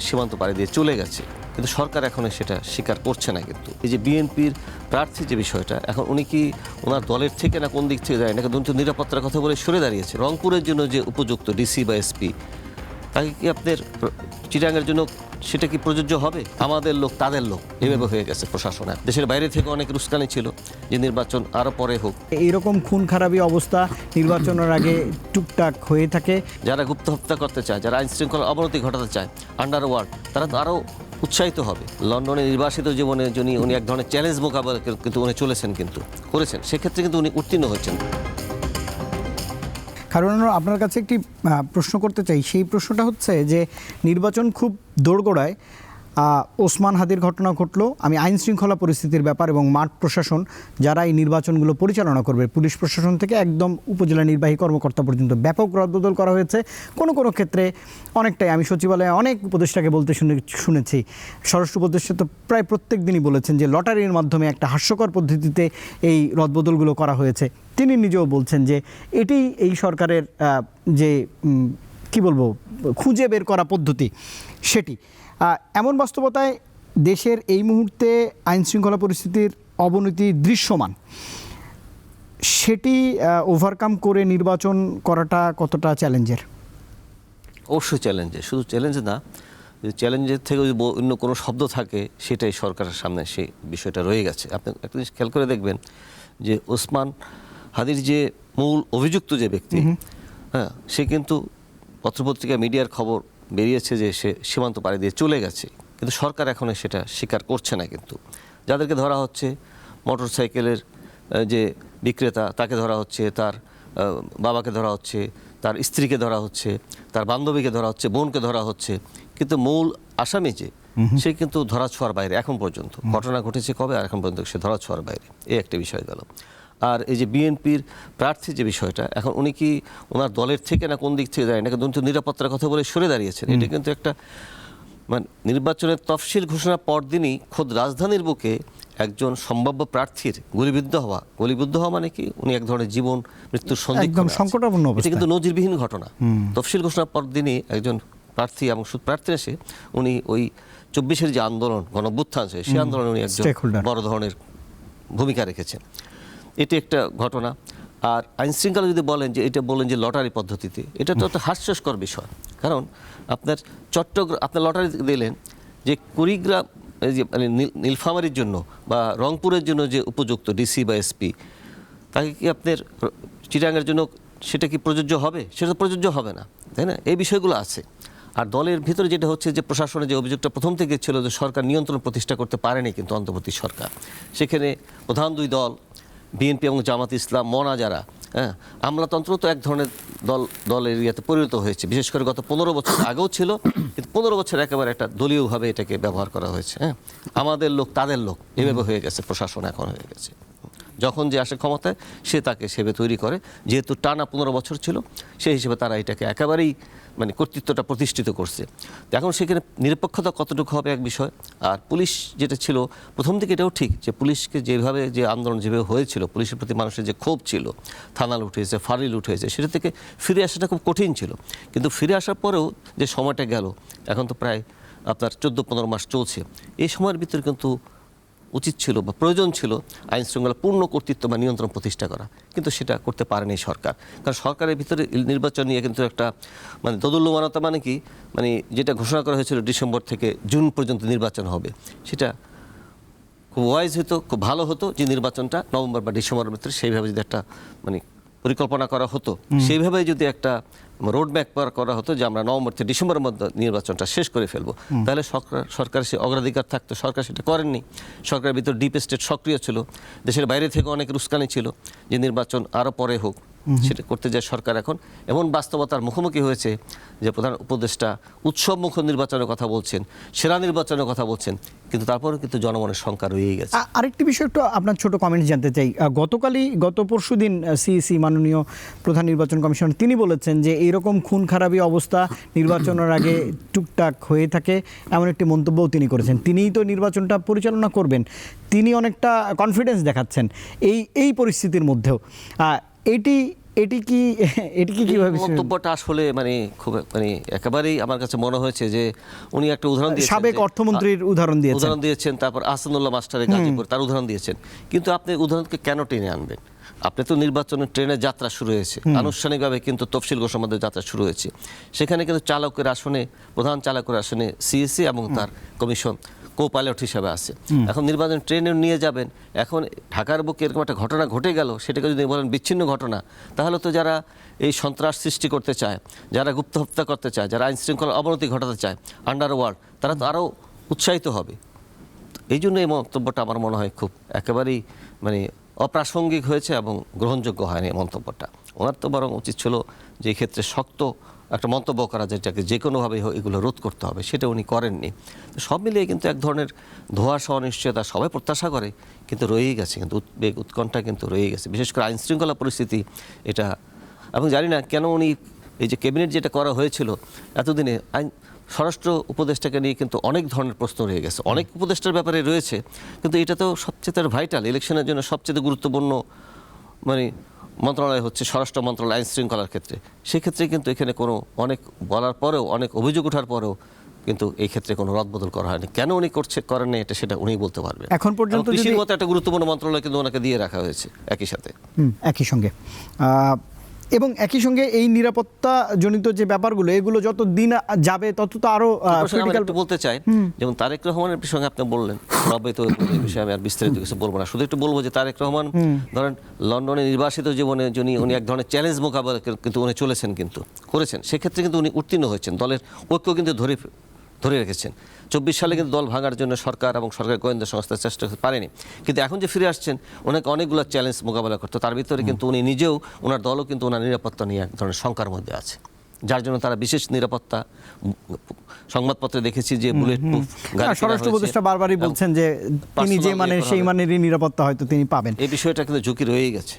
সীমান্ত পাড়ি দিয়ে চলে গেছে, কিন্তু সরকার এখন সেটা স্বীকার করছে না। কিন্তু এই যে বিএনপির প্রার্থী যে বিষয়টা, এখন উনি কি ওনার দলের থেকে না কোন দিক থেকে যায় না, কিন্তু নিরাপত্তার কথা বলে সরে দাঁড়িয়েছে। রংপুরের জন্য যে উপযুক্ত ডিসি বা এসপি, তাকে কি আপনার চিটাগাংয়ের জন্য সেটা কি প্রযোজ্য হবে? আমাদের লোক তাদের লোক এভাবে হয়ে গেছে প্রশাসনে। দেশের বাইরে থেকে অনেক উস্কানি ছিল যে নির্বাচন আরও পরে হোক। এইরকম খুন খারাপি অবস্থা নির্বাচনের আগে টুকটাক হয়ে থাকে। যারা গুপ্ত হত্যা করতে চায়, যারা আইন শৃঙ্খলার অবনতি ঘটাতে চায়, আন্ডারওয়ার্ল্ড, তারা তো আরও উৎসাহিত হবে। লন্ডনে নির্বাসিত জীবনে যিনি উনি এক ধরনের চ্যালেঞ্জ মোকাবেলা কিন্তু উনি চলেছেন, কিন্তু করেছেন, সেক্ষেত্রে কিন্তু উনি উত্তীর্ণ হয়েছেন। কারণ আপনার কাছে একটি প্রশ্ন করতে চাই, সেই প্রশ্নটা হচ্ছে যে নির্বাচন খুব দোরগোড়ায়, ওসমান হাদির ঘটনা ঘটলো। আমি আইন শৃঙ্খলা পরিস্থিতির ব্যাপার এবং মাঠ প্রশাসন যারা এই নির্বাচনগুলো পরিচালনা করবে, পুলিশ প্রশাসন থেকে একদম উপজেলা নির্বাহী কর্মকর্তা পর্যন্ত ব্যাপক রদবদল করা হয়েছে। কোনো কোনো ক্ষেত্রে অনেকটাই, আমি সচিবালয়ে অনেক উপদেষ্টাকে বলতে শুনেছি, স্বরাষ্ট্র উপদেষ্টা তো প্রায় প্রত্যেক দিনই বলেছেন যে লটারির মাধ্যমে একটা হাস্যকর পদ্ধতিতে এই রদবদলগুলো করা হয়েছে। তিনি নিজেও বলছেন যে এটি এই সরকারের যে কি বলবো খুঁজে বের করা পদ্ধতি সেটি। এমন বাস্তবতায় দেশের এই মুহূর্তে আইন শৃঙ্খলা পরিস্থিতির অবনতি দৃশ্যমান, সেটি ওভারকাম করে নির্বাচন করাটা কতটা চ্যালেঞ্জের? অবশ্যই চ্যালেঞ্জের, শুধু চ্যালেঞ্জ না, চ্যালেঞ্জের থেকে যদি অন্য কোনো শব্দ থাকে সেটাই সরকারের সামনে সেই বিষয়টা রয়ে গেছে। আপনি একটা জিনিস খেয়াল করে দেখবেন যে ওসমান হাদির যে মূল অভিযুক্ত যে ব্যক্তি, হ্যাঁ, সে কিন্তু পত্রপত্রিকা মিডিয়ার খবর বেরিয়েছে যে সে সীমান্ত পাড়ি দিয়ে চলে গেছে, কিন্তু সরকার এখন সেটা স্বীকার করছে না। কিন্তু যাদেরকে ধরা হচ্ছে, মোটর সাইকেলের যে বিক্রেতা তাকে ধরা হচ্ছে, তার বাবাকে ধরা হচ্ছে, তার স্ত্রীকে ধরা হচ্ছে, তার বান্ধবীকে ধরা হচ্ছে, বোনকে ধরা হচ্ছে, কিন্তু মূল আসামি যে সে কিন্তু ধরাছোঁয়ার বাইরে এখন পর্যন্ত। ঘটনা ঘটেছে কবে, আর এখন পর্যন্ত সে ধরাছোঁয়ার বাইরে। এই একটা বিষয় গেল। আর এই যে বিএনপির প্রার্থী যে বিষয়টা, এখন উনি কি ওনার দলের থেকে না কোন দিক থেকে যায় না, কিন্তু নিরাপত্তার কথা বলে সরে দাঁড়িয়েছেন। এটা কিন্তু একটা মানে নির্বাচনের তফসিল ঘোষণার পরদিনই খোদ রাজধানীর বুকে একজন সম্ভাব্য প্রার্থীর গুলিবিদ্ধ হওয়া মানে কি, উনি এক ধরনের জীবন মৃত্যুর সন্দিগ্ধ, সংকটাপন্ন অবস্থা। এটা কিন্তু নজিরবিহীন ঘটনা। তফসিল ঘোষণার পরদিনই একজন প্রার্থী এবং প্রার্থী এসে উনি ওই 24-এর যে আন্দোলন, গণঅভ্যুত্থান, সেই আন্দোলনে উনি একজন বড় ধরনের ভূমিকা রেখেছেন। এটি একটা ঘটনা। আর আইন শৃঙ্খলা যদি বলেন যে এটা বলেন যে লটারি পদ্ধতিতে, এটা তো একটা হাস্যস্কর বিষয়। কারণ আপনার আপনার লটারি দিলেন যে কুড়িগ্রাম যে মানে নীলফামারীর জন্য বা রংপুরের জন্য যে উপযুক্ত ডিসি বা এসপি, তাকে কি আপনার চিটাগাংয়ের জন্য সেটা কি প্রযোজ্য হবে? সেটা তো প্রযোজ্য হবে না, তাই না? এই বিষয়গুলো আছে। আর দলের ভিতরে যেটা হচ্ছে যে প্রশাসনের যে অভিযোগটা প্রথম থেকে ছিল যে সরকার নিয়ন্ত্রণ প্রতিষ্ঠা করতে পারেনি, কিন্তু অন্তর্বর্তী সরকার, সেখানে প্রধান দুই দল বিএনপি এবং জামাত ইসলাম, মনা যারা, হ্যাঁ, আমলাতন্ত্র তো এক ধরনের দলের ইয়েতে পরিণত হয়েছে। বিশেষ করে গত 15 বছর আগেও ছিল, কিন্তু 15 বছর একেবারে একটা দলীয়ভাবে এটাকে ব্যবহার করা হয়েছে। হ্যাঁ, আমাদের লোক তাদের লোক এভাবে হয়ে গেছে প্রশাসন, এখন হয়ে গেছে। যখন যে আসে ক্ষমতায় সে তাকে সেভাবে তৈরি করে। যেহেতু টানা 15 বছর ছিল, সেই হিসেবে তারা এটাকে একেবারেই মানে কর্তৃত্বটা প্রতিষ্ঠিত করছে। এখন সেখানে নিরপেক্ষতা কতটুকু হবে এক বিষয়। আর পুলিশ যেটা ছিল প্রথম দিকে, এটাও ঠিক যে পুলিশকে যেভাবে যে আন্দোলন যেভাবে হয়েছিল, পুলিশের প্রতি মানুষের যে ক্ষোভ ছিল, থানা লুট হয়েছে, ফাঁড়ি লুট হয়েছে, সেটা থেকে ফিরে আসাটা খুব কঠিন ছিল। কিন্তু ফিরে আসার পরেও যে সময়টা গেল, এখন তো প্রায় আপনার 14-15 মাস চলছে, এই সময়ের ভিতরে কিন্তু উচিত ছিল বা প্রয়োজন ছিল আইন শৃঙ্খলা পূর্ণ কর্তৃত্ব বা নিয়ন্ত্রণ প্রতিষ্ঠা করা, কিন্তু সেটা করতে পারেনি সরকার। কারণ সরকারের ভিতরে নির্বাচন নিয়ে কিন্তু একটা মানে দোদুল্যমানতা, মানে কি, মানে যেটা ঘোষণা করা হয়েছিল ডিসেম্বর থেকে জুন পর্যন্ত নির্বাচন হবে, সেটা খুব ওয়াইজ হতো, খুব ভালো হতো যে নির্বাচনটা নভেম্বর বা ডিসেম্বরের ভিতরে সেইভাবে যদি একটা মানে পরিকল্পনা করা হতো, সেইভাবে যদি একটা রোড ম্যাপ করা হতো যে আমরা নভেম্বর থেকে ডিসেম্বরের মধ্যে নির্বাচনটা শেষ করে ফেলবো, তাহলে সরকার সে অগ্রাধিকার থাকতো। সরকার সেটা করেননি। সরকারের ভিতর ডিপ স্টেট সক্রিয় ছিল, দেশের বাইরে থেকে অনেক উস্কানি ছিল যে নির্বাচন আরও পরে হোক, সেটা করতে যায় সরকার। এখন এমন বাস্তবতার মুখোমুখি হয়েছে যে প্রধান উপদেষ্টা উৎসবমুখ নির্বাচনের কথা বলছেন, সেরা নির্বাচনের কথা বলছেন, কিন্তু তারপরেও কিন্তু জনমনের শঙ্কা রয়েই গেছে। আরেকটি বিষয় একটু আপনার ছোট কমেন্ট জানতে চাই। গত পরশুদিন সিইসি মাননীয় প্রধান নির্বাচন কমিশন তিনি বলেছেন যে এইরকম খুন খারাপি অবস্থা নির্বাচনের আগে টুকটাক হয়ে থাকে, এমন একটি মন্তব্যও তিনি করেছেন। তিনিই তো নির্বাচনটা পরিচালনা করবেন, তিনি অনেকটা কনফিডেন্স দেখাচ্ছেন এই পরিস্থিতির মধ্যেও। এটি এটি কি কিভাবে মন্তব্যটা আসলে মানে খুব মানে একেবারেই আমার কাছে মনে হয়েছে যে উনি একটা উদাহরণ দিয়েছেন, সাবেক অর্থমন্ত্রীর উদাহরণ দিয়েছেন, তারপর আহসানুল্লাহ মাস্টারের গাজীপুর তার উদাহরণ দিয়েছেন। কিন্তু আপনি উদাহরণকে কেন টেনে আনবেন? আপনি তো নির্বাচনের ট্রেনের যাত্রা শুরু হয়েছে, আনুষ্ঠানিকভাবে কিন্তু তফসিল ঘোষণার যাত্রা শুরু হয়েছে। সেখানে কিন্তু চালকের আসনে, প্রধান চালকের আসনে সিএসি এবং তার কমিশন কো পাইলট হিসাবে আছে। এখন নির্বাচন ট্রেনে নিয়ে যাবেন, এখন ঢাকার বুকে এরকম একটা ঘটনা ঘটে গেল, সেটাকে যদি বলেন বিচ্ছিন্ন ঘটনা, তাহলে তো যারা এই সন্ত্রাস সৃষ্টি করতে চায়, যারা গুপ্ত হত্যা করতে চায়, যারা আইন শৃঙ্খলার অবনতি ঘটাতে চায়, আন্ডারওয়ার্ল্ড, তারা তো আরও উৎসাহিত হবে। এই জন্য এই মন্তব্যটা আমার মনে হয় খুব একেবারেই মানে অপ্রাসঙ্গিক হয়েছে এবং গ্রহণযোগ্য হয়নি এই মন্তব্যটা। ওনার তো বরং উচিত ছিল যে এই ক্ষেত্রে শক্ত একটা মন্তব্য করা, যেটাকে যে কোনোভাবে এগুলো রোধ করতে হবে, সেটা উনি করেননি। তো সব মিলিয়ে কিন্তু এক ধরনের ধোঁয়াশা অনিশ্চয়তা সবাই প্রত্যাশা করে, কিন্তু রয়েই গেছে, কিন্তু উদ্বেগ উৎকণ্ঠা কিন্তু রয়েই গেছে, বিশেষ করে আইন শৃঙ্খলা পরিস্থিতি এটা। এবং জানি না কেন উনি এই যে ক্যাবিনেট যেটা করা হয়েছিল এতদিনে, স্বরাষ্ট্র উপদেষ্টাকে নিয়ে কিন্তু অনেক ধরনের প্রশ্ন রয়ে গেছে, অনেক উপদেষ্টার ব্যাপারে রয়েছে, কিন্তু এটা তো সবচেয়ে ভাইটাল, ইলেকশনের জন্য সবচেয়ে গুরুত্বপূর্ণ মানে মন্ত্রণালয় হচ্ছে স্বরাষ্ট্র মন্ত্রণালয় আইন শৃঙ্খলার ক্ষেত্রে। সেক্ষেত্রে কিন্তু এখানে কোনো অনেক বলার পরেও, অনেক অভিযোগ ওঠার পরেও কিন্তু এই ক্ষেত্রে কোনো রদবদল করা হয়নি। কেন উনি করেননি এটা সেটা উনি বলতে পারবেন। এখন পর্যন্ত কৃষির মতো একটা গুরুত্বপূর্ণ মন্ত্রণালয় কিন্তু ওনাকে দিয়ে রাখা হয়েছে একই সাথে, একই সঙ্গে। এবং একই সঙ্গে এই নিরাপত্তা জনিত যে ব্যাপারগুলো, এগুলো যত দিন যাবে তত তো আরো বলতে চাই, যেমন তারেক রহমানের প্রসঙ্গে আপনি বললেন, তো এই বিষয়ে আমি আর বিস্তারিত কিছু বলবো না, শুধু একটু বলবো যে তারেক রহমান ধরেন লন্ডনে নির্বাসিত জীবনে উনি এক ধরনের চ্যালেঞ্জ মোকাবেলা কিন্তু উনি চলেছেন, কিন্তু করেছেন, সেক্ষেত্রে কিন্তু উনি উত্তীর্ণ হয়েছেন, দলের ঐক্য কিন্তু ধরে রেখেছেন। 24 সালে কিন্তু দল ভাঙার জন্য সরকার এবং সরকারি গোয়েন্দা সংস্থা চেষ্টা করতে পারেনি, কিন্তু এখন যে ফিরে আসছেন ওনাকে অনেকগুলো চ্যালেঞ্জ মোকাবেলা করতে, তার ভিতরে কিন্তু উনি নিজেও, ওনার দলও কিন্তু ওনার নিরাপত্তা নিয়ে এক ধরনের শঙ্কার মধ্যে আছে, যার জন্য তারা বিশেষ নিরাপত্তা, সংবাদপত্রে দেখেছি যে বুলেট প্রুফ গাড়ি, স্বরাষ্ট্র উপদেষ্টা বারবারই বলছেন যে তিনি যে মানে সেই মানেরই নিরাপত্তা হয়তো তিনি পাবেন। এই বিষয়টা কিন্তু ঝুঁকি রয়েই গেছে।